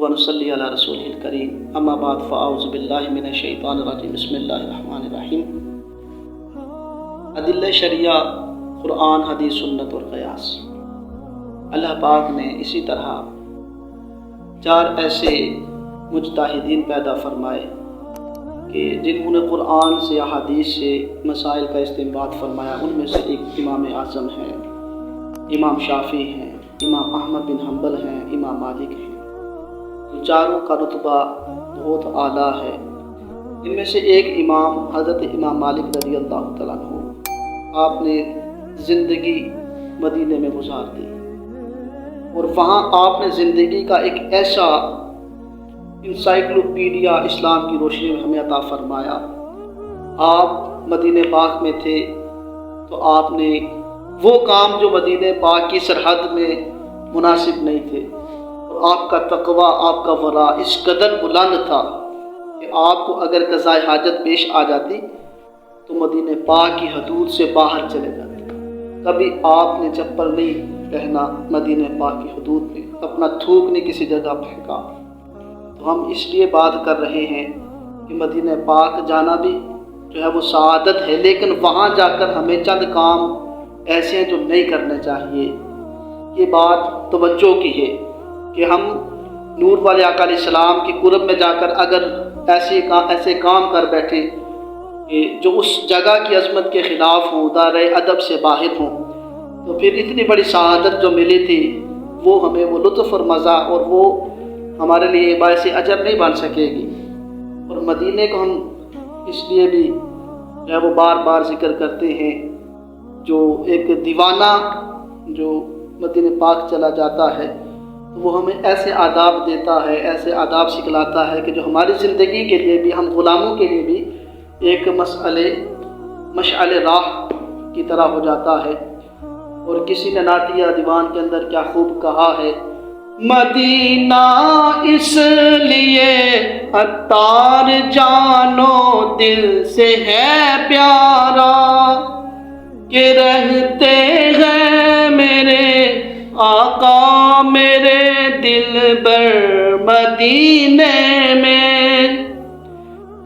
व नसल्ली अला रसूलिल करीम अम्मा बाद फ़अऊज़ु बिल्लाहि मिनश शैतानिर रजीम बिस्मिल्लाहिर रहमानिर रहीम। अदिल्ले शरिया कुरान हदीस सुन्नत और क़यास। अल्लाह पाक ने इसी तरह 4 ऐसे मुज्तहिदीन पैदा फरमाए कि जिन्होंने कुरान से या हदीस से मसाइल का इस्तिंबात फरमाया। उनमें से एक इमाम आज़म हैं, इमाम शाफ़ी हैं, इमाम अहमद बिन हम्बल हैं, इमाम मालिक हैं। तो चारों का रुतबा बहुत आला है। इनमें से एक इमाम हज़रत इमाम मालिक रज़ी अल्लाह तआला अन्हु, आपने ज़िंदगी मदीने में गुजार दी और वहाँ आपने ज़िंदगी का एक ऐसा इंसाइक्लोपीडिया इस्लाम की रोशनी में हमें अता फरमाया। आप मदीने पाक में थे तो आपने वो काम जो मदीने पाक की सरहद में मुनासिब नहीं थे, और आपका तक़वा, आपका वरा इस कदर बुलंद था कि आपको अगर क़ज़ाए हाजत पेश आ जाती तो मदीने पाक की हदूद से बाहर चले जाते। कभी आपने चप्पल नहीं पहना मदीने पाक की हदूद में, अपना थूक नहीं किसी जगह फेंका। तो हम इसलिए बात कर रहे हैं कि मदीने पाक जाना भी जो है वो सआदत है, लेकिन वहाँ जाकर हमें चंद काम ऐसे हैं जो नहीं करने चाहिए। ये बात तवज्जो की है कि हम नूर वाले आका अलैहिस्सलाम की कुर्ब में जाकर अगर ऐसे काम कर बैठे कि जो उस जगह की अज़मत के ख़िलाफ़ हों, दायरे अदब से बाहर हों, तो फिर इतनी बड़ी सआदत जो मिली थी वो हमें वो लुत्फ़ और मज़ा और वो हमारे लिए बायस अजर नहीं बन सकेगी। और मदीने को हम इसलिए भी जो है वो बार बार ज़िक्र करते हैं, जो एक दीवाना जो मदीने पाक चला जाता है तो वो हमें ऐसे आदाब देता है, ऐसे आदाब सिखलाता है कि जो हमारी ज़िंदगी के लिए भी, हम ग़ुलामों के लिए भी एक मशअल राह की तरह हो जाता है। और किसी ने नातिया दीवान के अंदर क्या खूब कहा है, मदीना इसलिए अत्तार जानो दिल से है प्यारा कि रहते हैं मेरे आका मेरे दिल बर मदीने में।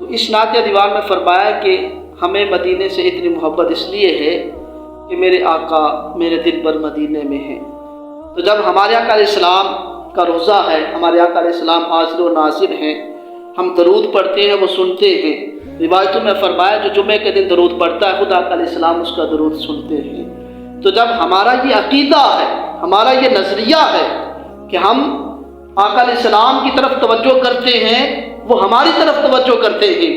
तो इस नातिया दीवान में फरमाया कि हमें मदीने से इतनी मोहब्बत इसलिए है कि मेरे आका मेरे दिल बर मदीने में हैं। तो जब हमारे आका अलैहिस्सलाम का रोज़ा है, हमारे आका अलैहिस्सलाम हाज़िर व नाज़िर हैं, हम दरूद पढ़ते हैं, वो सुनते हैं। रिवायतों में फरमाया जो जुमे के दिन दरूद पढ़ता है खुद आका अलैहिस्सलाम उसका दरूद सुनते हैं। तो जब हमारा ये अक़ीदा है, हमारा ये नज़रिया है कि हम आका अलैहिस्सलाम की तरफ तवज्जो करते हैं, वो हमारी तरफ तवज्जो करते हैं,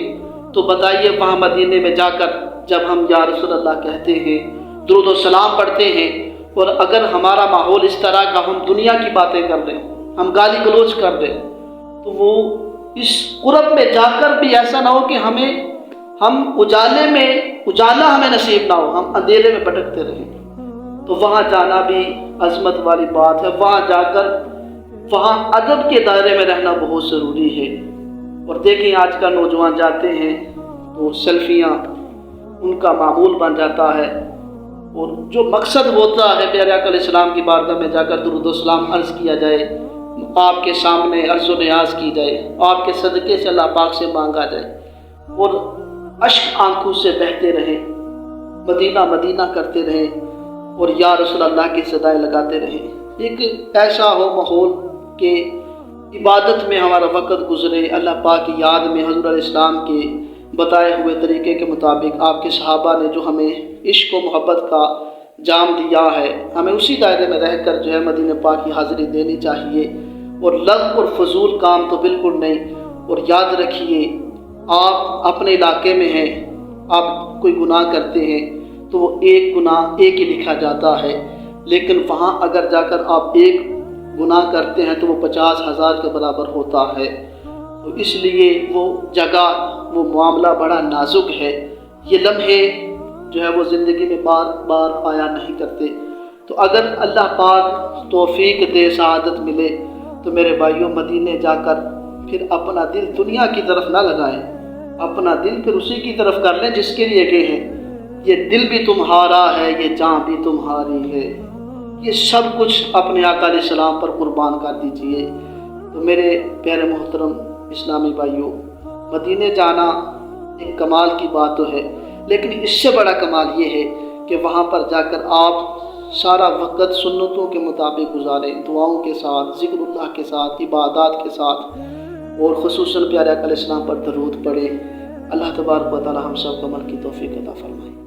तो बताइए वहाँ मदीने में जाकर जब हम या रसूल अल्लाह कहते हैं, दुरूद व सलाम पढ़ते हैं, और अगर हमारा माहौल इस तरह का, हम दुनिया की बातें कर रहे हैं, हम गाली गलोच कर रहे हैं, तो वो इस कुर्ब में जाकर भी ऐसा ना हो कि हम उजाला हमें नसीब ना हो, हम अंधेरे में भटकते रहें। तो वहाँ जाना भी अज़मत वाली बात है। वहाँ जाकर वहाँ अदब के दायरे में रहना बहुत ज़रूरी है। और देखें आज का नौजवान जाते हैं तो सेल्फियाँ उनका मामूल बन जाता है, और जो मकसद होता है प्यारे आका अलैहिस्सलाम की बारगाह में जाकर दुरूद व सलाम अर्ज़ किया जाए, आपके सामने अर्ज़ व नियाज़ की जाए, आपके सदक़े से अल्लाह पाक से मांगा जाए, और अश्क आंखों से बहते रहें, मदीना मदीना करते रहें, और या रसूल अल्लाह की सदाएँ लगाते रहें। एक ऐसा हो माहौल कि इबादत में हमारा वक़्त गुज़रे, अल्लाह पाक की याद में, हज़रत अलैहिस्सलाम के बताए हुए तरीक़े के मुताबिक आपके सहाबा ने जो हमें इश्क व मोहब्बत का जाम दिया है, हमें उसी दायरे में रहकर जो है मदीने पाक की हाज़िरी देनी चाहिए। और लग़्व और फजूल काम तो बिल्कुल नहीं। और याद रखिए, आप अपने इलाके में हैं, आप कोई गुनाह करते हैं तो वो एक गुनाह एक ही लिखा जाता है, लेकिन वहाँ अगर जाकर आप एक गुनाह करते हैं तो वो 50,000 के बराबर होता है। तो इसलिए वो जगह, वो मामला बड़ा नाजुक है। ये लम्हे जो है वो ज़िंदगी में बार बार पाया नहीं करते। तो अगर अल्लाह पाक तौफीक दे, सआदत मिले, तो मेरे भाइयों मदीने जाकर फिर अपना दिल दुनिया की तरफ ना लगाएं, अपना दिल फिर उसी की तरफ कर लें जिसके लिए गए हैं। ये दिल भी तुम्हारा है, ये जान भी तुम्हारी है, ये सब कुछ अपने आका अलैहिस्सलाम पर कुर्बान कर दीजिए। तो تو میرے پیارے محترم اسلامی بھائیوں، مدینے جانا ایک کمال کی بات تو ہے، لیکن اس سے بڑا کمال یہ ہے کہ وہاں پر جا کر آپ سارا وقت سنتوں کے مطابق گزاریں، دعاؤں کے ساتھ، ذکر اللہ کے ساتھ، عبادات کے ساتھ، اور خصوصاً پیارے آقا علیہ السلام پر درود پڑھیں۔ اللہ تبارک و تعالی ہم سب کو عمل کی توفیق عطا فرمائے۔